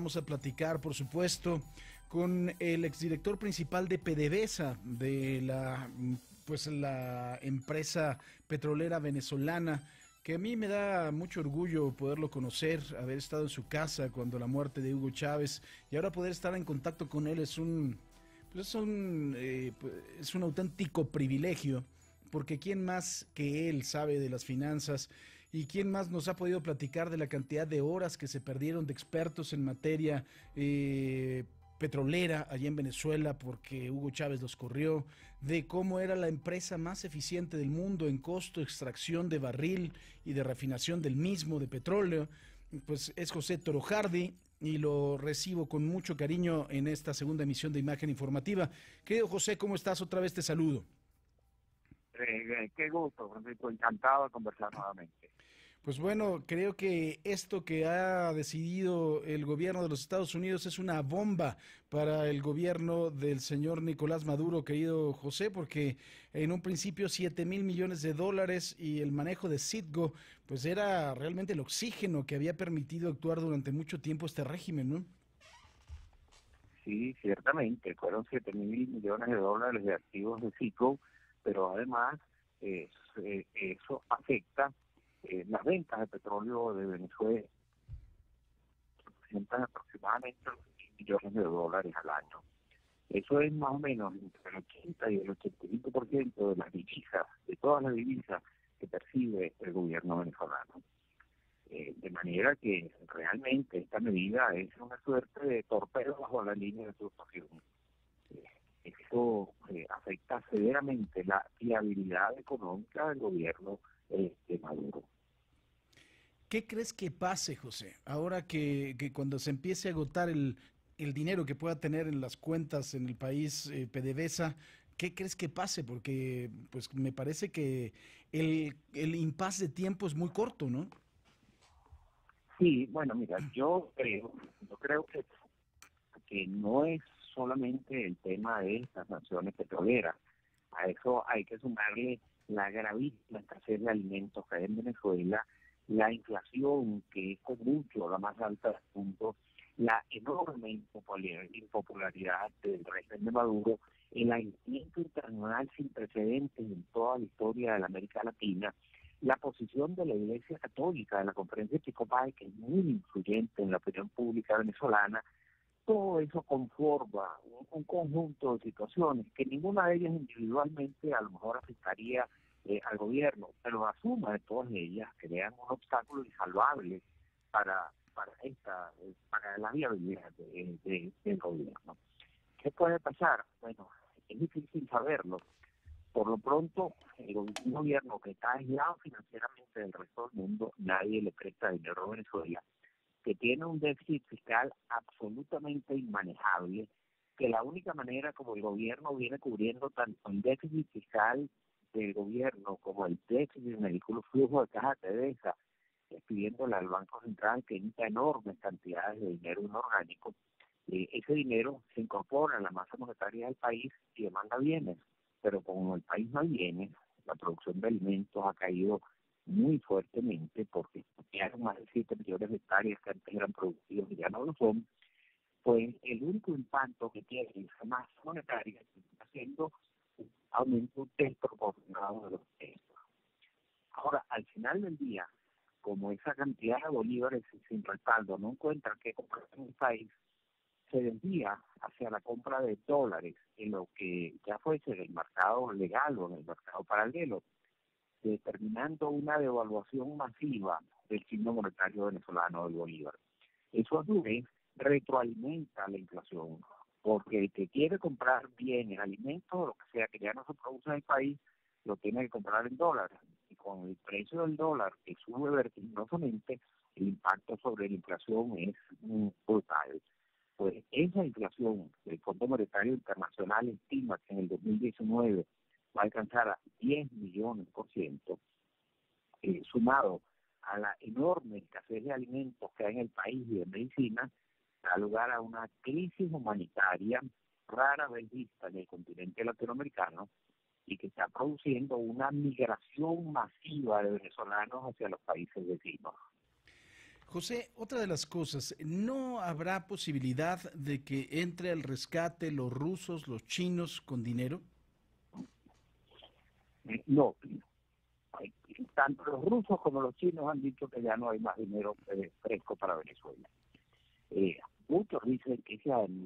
Vamos a platicar, por supuesto, con el exdirector principal de PDVSA, de la empresa petrolera venezolana, que a mí me da mucho orgullo poderlo conocer, haber estado en su casa cuando la muerte de Hugo Chávez, y ahora poder estar en contacto con él es un auténtico privilegio, porque quién más que él sabe de las finanzas y quién más nos ha podido platicar de la cantidad de horas que se perdieron de expertos en materia petrolera allá en Venezuela porque Hugo Chávez los corrió, de cómo era la empresa más eficiente del mundo en costo de extracción de barril y de refinación del mismo, de petróleo. Pues es José Torojardi y lo recibo con mucho cariño en esta segunda emisión de Imagen Informativa. Querido José, ¿cómo estás? Otra vez te saludo. Qué gusto, Francisco, encantado de conversar nuevamente. Pues bueno, creo que esto que ha decidido el gobierno de los Estados Unidos es una bomba para el gobierno del señor Nicolás Maduro, querido José, porque en un principio 7,000 millones de dólares y el manejo de Citgo, pues era realmente el oxígeno que había permitido actuar durante mucho tiempo este régimen, ¿no? Sí, ciertamente, fueron 7.000 millones de dólares de activos de Citgo, pero además eso afecta las ventas de petróleo de Venezuela, representan aproximadamente los 1.000 millones de dólares al año. Eso es más o menos entre el 80 y el 85% de las divisas, de todas las divisas que percibe el gobierno venezolano. De manera que realmente esta medida es una suerte de torpedo bajo la línea de flotación. Esto afecta severamente la viabilidad económica del gobierno de Maduro. ¿Qué crees que pase, José, ahora que cuando se empiece a agotar el dinero que pueda tener en las cuentas en el país PDVSA, qué crees que pase? Porque pues me parece que el impasse de tiempo es muy corto, ¿no? Sí, bueno, mira, yo creo que no es solamente el tema de estas naciones petroleras. A eso hay que sumarle la gravísima escasez de alimentos que hay en Venezuela, la inflación, que es con mucho la más alta del mundo, la enorme impopularidad del régimen de Maduro, el aislamiento internacional sin precedentes en toda la historia de la América Latina, la posición de la Iglesia Católica, de la Conferencia Episcopal, que es muy influyente en la opinión pública venezolana. Todo eso conforma un conjunto de situaciones que ninguna de ellas individualmente a lo mejor afectaría al gobierno, pero la suma de todas ellas crean un obstáculo insalvable para la viabilidad del gobierno. ¿Qué puede pasar? Bueno, es difícil saberlo. Por lo pronto, un gobierno que está aislado financieramente del resto del mundo, nadie le presta dinero a Venezuela, que tiene un déficit fiscal absolutamente inmanejable, que la única manera como el gobierno viene cubriendo tanto el déficit fiscal del gobierno como el déficit en el flujo de caja de PDVSA, es pidiéndole al Banco Central que emita enormes cantidades de dinero inorgánico. Ese dinero se incorpora a la masa monetaria del país y demanda bienes, pero como el país no hay bienes, la producción de alimentos ha caído muy fuertemente porque hay más de 7 millones de hectáreas que antes eran productivos y ya no lo son. Pues el único impacto que tiene esa masa monetaria está haciendo un aumento desproporcionado de los precios. Ahora, al final del día, como esa cantidad de bolívares sin respaldo no encuentra qué comprar en el país, se desvía hacia la compra de dólares en lo que ya fuese en el mercado legal o en el mercado paralelo, determinando una devaluación masiva del signo monetario venezolano del bolívar. Eso a su vez retroalimenta la inflación, porque el que quiere comprar bienes, alimentos o lo que sea que ya no se produce en el país, lo tiene que comprar en dólares. Y con el precio del dólar que sube vertiginosamente, el impacto sobre la inflación es brutal. Pues esa inflación, el Fondo Monetario Internacional estima que en el 2019 va a alcanzar a 10 millones%, sumado a la enorme escasez de alimentos que hay en el país y de medicina, da lugar a una crisis humanitaria rara vez vista en el continente latinoamericano y que está produciendo una migración masiva de venezolanos hacia los países vecinos. José, otra de las cosas, ¿no habrá posibilidad de que entre al rescate los rusos, los chinos con dinero? No, tanto los rusos como los chinos han dicho que ya no hay más dinero fresco para Venezuela. Muchos dicen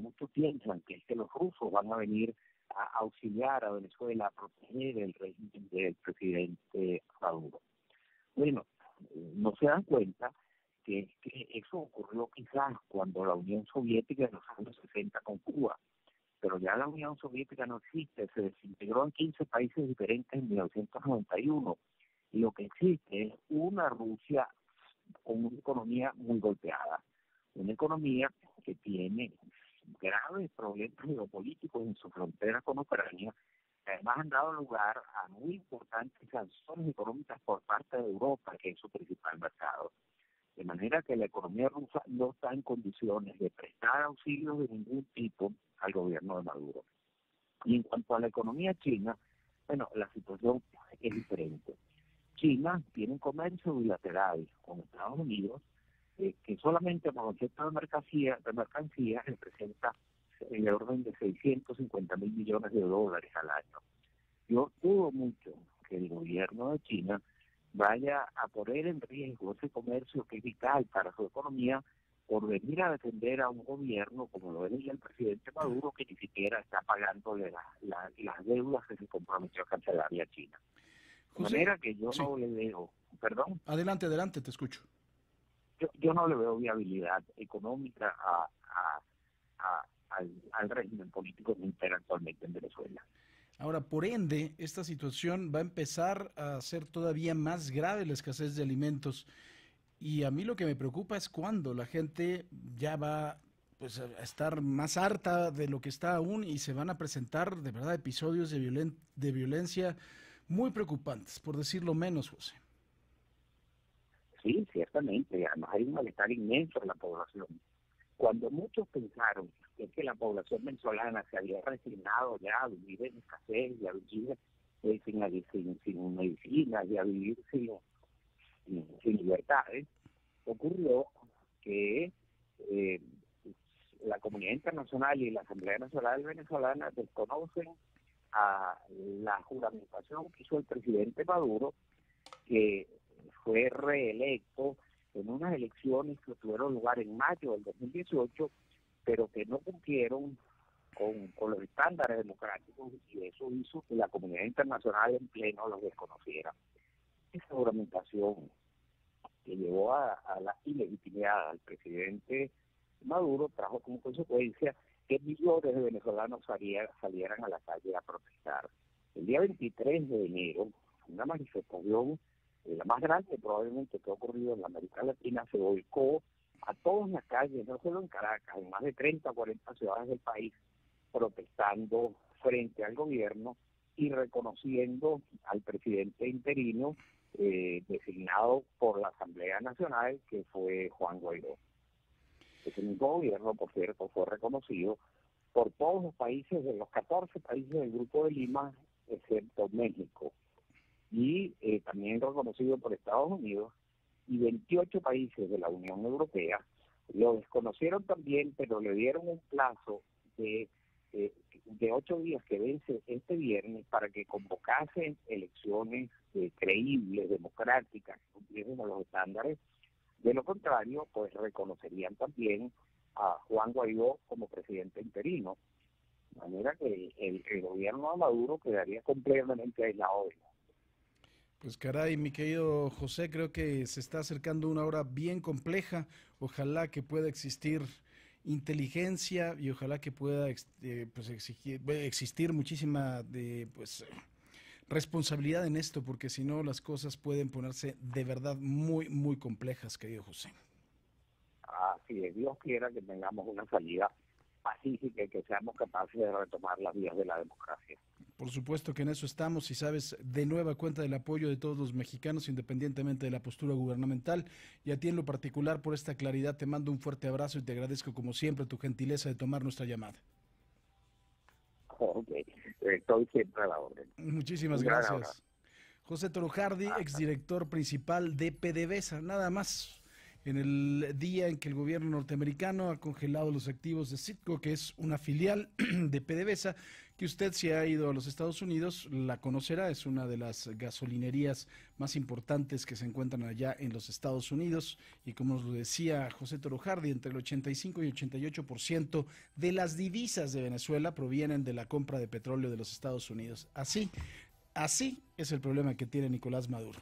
muchos piensan que es que los rusos van a venir a auxiliar a Venezuela a proteger el régimen del presidente Maduro. Bueno, no se dan cuenta que eso ocurrió quizás cuando la Unión Soviética en los años 60 con Cuba, pero ya la Unión Soviética no existe, se desintegró en 15 países diferentes en 1991, y lo que existe es una Rusia con una economía muy golpeada, una economía que tiene graves problemas geopolíticos en su frontera con Ucrania, que además han dado lugar a muy importantes sanciones económicas por parte de Europa, que es su principal mercado. De manera que la economía rusa no está en condiciones de prestar auxilios de ningún tipo al gobierno de Maduro. Y en cuanto a la economía china, bueno, la situación es diferente. China tiene un comercio bilateral con Estados Unidos que solamente por concepto de mercancía representa el orden de 650 mil millones de dólares al año. Yo dudo mucho que el gobierno de China vaya a poner en riesgo ese comercio que es vital para su economía por venir a defender a un gobierno como lo es el presidente Maduro, que ni siquiera está pagándole las deudas que se comprometió a cancelarle a China. De José, manera que yo sí. no le veo, perdón, Adelante, adelante, te escucho. yo no le veo viabilidad económica al régimen político que impera actualmente en Venezuela. Ahora, por ende, esta situación va a empezar a ser todavía más grave la escasez de alimentos. Y a mí lo que me preocupa es cuando la gente ya va pues a estar más harta de lo que está aún y se van a presentar de verdad episodios de violencia muy preocupantes, por decirlo menos, José. Sí, ciertamente, además hay un malestar inmenso en la población. Cuando muchos pensaron que la población venezolana se había resignado ya a vivir en escasez y a vivir sin medicinas y a vivir sin libertades, ocurrió que eh, la comunidad internacional y la Asamblea Nacional Venezolana desconocen a la juramentación que hizo el presidente Maduro, que fue reelecto en unas elecciones que tuvieron lugar en mayo del 2018, pero que no cumplieron con los estándares democráticos, y eso hizo que la comunidad internacional en pleno los desconociera. Esa juramentación que llevó a la ilegitimidad al presidente Maduro trajo como consecuencia que millones de venezolanos salieran a la calle a protestar. El día 23 de enero, una manifestación, la más grande probablemente que ha ocurrido en la América Latina, se volcó a todas las calles, no solo en Caracas, en más de 30 o 40 ciudades del país, protestando frente al gobierno y reconociendo al presidente interino designado por la Asamblea Nacional, que fue Juan Guaidó. Ese mismo gobierno, por cierto, fue reconocido por todos los países, de los 14 países del Grupo de Lima, excepto México, y también reconocido por Estados Unidos, y 28 países de la Unión Europea. Lo desconocieron también, pero le dieron un plazo de 8 días que vence este viernes para que convocasen elecciones creíbles, democráticas, que cumpliesen a los estándares. De lo contrario, pues reconocerían también a Juan Guaidó como presidente interino, de manera que el gobierno de Maduro quedaría completamente aislado. Pues caray, mi querido José, creo que se está acercando una hora bien compleja. Ojalá que pueda existir inteligencia y ojalá que pueda pues existir muchísima responsabilidad en esto, porque si no las cosas pueden ponerse de verdad muy, muy complejas, querido José. Así es, Dios quiera que tengamos una salida pacífica y que seamos capaces de retomar las vías de la democracia. Por supuesto que en eso estamos y sabes de nueva cuenta del apoyo de todos los mexicanos independientemente de la postura gubernamental, y a ti en lo particular por esta claridad te mando un fuerte abrazo y te agradezco como siempre tu gentileza de tomar nuestra llamada. Ok, estoy siempre a la orden. Muchísimas gracias. José Torojardi, exdirector principal de PDVSA, nada más. en el día en que el gobierno norteamericano ha congelado los activos de Citgo, que es una filial de PDVSA, que usted, si ha ido a los Estados Unidos, la conocerá. Es una de las gasolinerías más importantes que se encuentran allá en los Estados Unidos, y como nos lo decía José Torojardi, entre el 85 y 88% de las divisas de Venezuela provienen de la compra de petróleo de los Estados Unidos. Así es el problema que tiene Nicolás Maduro.